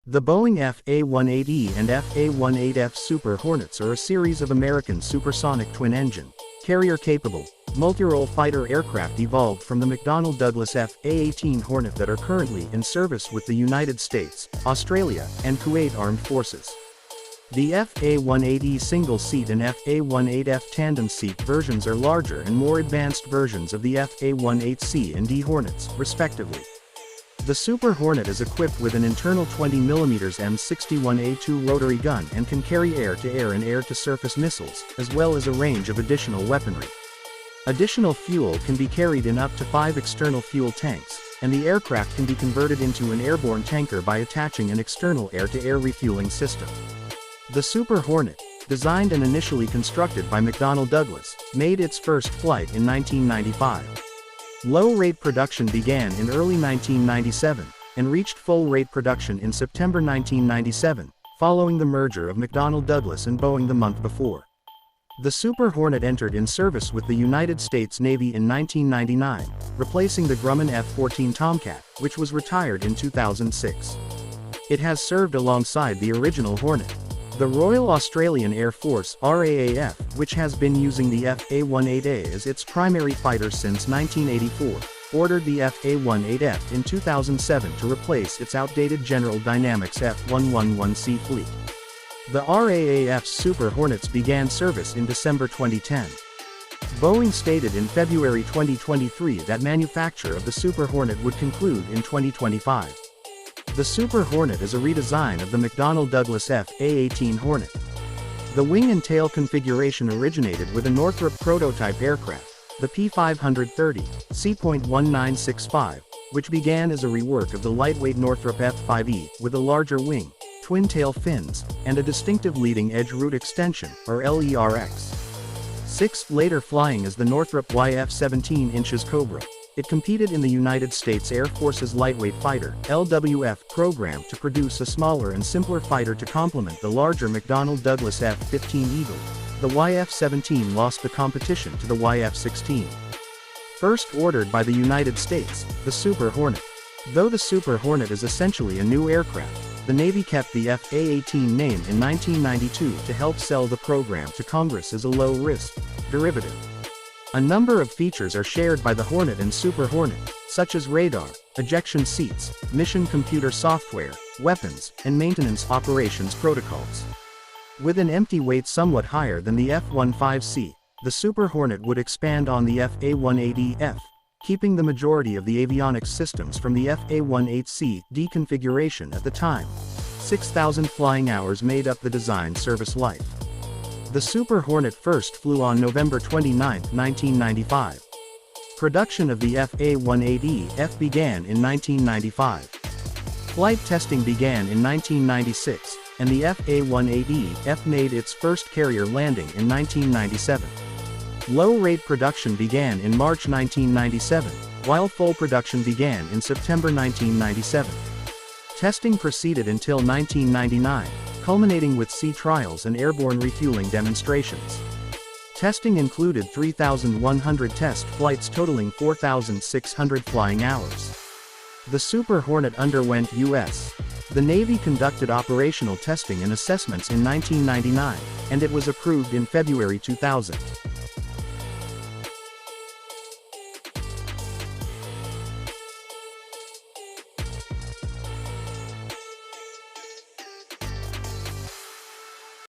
The Boeing F/A-18E and F/A-18F Super Hornets are a series of American supersonic twin-engine, carrier-capable, multi-role fighter aircraft evolved from the McDonnell Douglas F/A-18 Hornet that are currently in service with the United States, Australia, and Kuwait Armed Forces. The F/A-18E single-seat and F/A-18F tandem-seat versions are larger and more advanced versions of the F/A-18C and D Hornets, respectively. The Super Hornet is equipped with an internal 20mm M61A2 rotary gun and can carry air-to-air and air-to-surface missiles, as well as a range of additional weaponry. Additional fuel can be carried in up to 5 external fuel tanks, and the aircraft can be converted into an airborne tanker by attaching an external air-to-air refueling system. The Super Hornet, designed and initially constructed by McDonnell Douglas, made its first flight in 1995. Low-rate production began in early 1997, and reached full-rate production in September 1997, following the merger of McDonnell Douglas and Boeing the month before. The Super Hornet entered in service with the United States Navy in 1999, replacing the Grumman F-14 Tomcat, which was retired in 2006. It has served alongside the original Hornet. The Royal Australian Air Force (RAAF), which has been using the F/A-18A as its primary fighter since 1984, ordered the F/A-18F in 2007 to replace its outdated General Dynamics F-111C fleet. The RAAF's Super Hornets began service in December 2010. Boeing stated in February 2023 that manufacture of the Super Hornet would conclude in 2025. The Super Hornet is a redesign of the McDonnell Douglas F/A-18 Hornet. The wing and tail configuration originated with a Northrop prototype aircraft, the P530, C.1965, which began as a rework of the lightweight Northrop F-5E, with a larger wing, twin-tail fins, and a distinctive leading-edge root extension, or LERX. Later flying as the Northrop YF-17 inches Cobra. It competed in the United States Air Force's Lightweight Fighter (LWF) program to produce a smaller and simpler fighter to complement the larger McDonnell Douglas F-15 Eagle. The YF-17 lost the competition to the YF-16. First ordered by the United States, the Super Hornet. Though the Super Hornet is essentially a new aircraft, the Navy kept the F/A-18 name in 1992 to help sell the program to Congress as a low-risk derivative. A number of features are shared by the Hornet and Super Hornet, such as radar, ejection seats, mission computer software, weapons, and maintenance operations protocols. With an empty weight somewhat higher than the F-15C, the Super Hornet would expand on the F/A-18F, keeping the majority of the avionics systems from the F/A-18C D configuration at the time. 6,000 flying hours made up the design service life. The Super Hornet first flew on November 29, 1995. Production of the F/A-18F began in 1995. Flight testing began in 1996, and the F/A-18F made its first carrier landing in 1997. Low-rate production began in March 1997, while full production began in September 1997. Testing proceeded until 1999. Culminating with sea trials and airborne refueling demonstrations. Testing included 3,100 test flights totaling 4,600 flying hours. The Super Hornet underwent U.S. The Navy conducted operational testing and assessments in 1999, and it was approved in February 2000.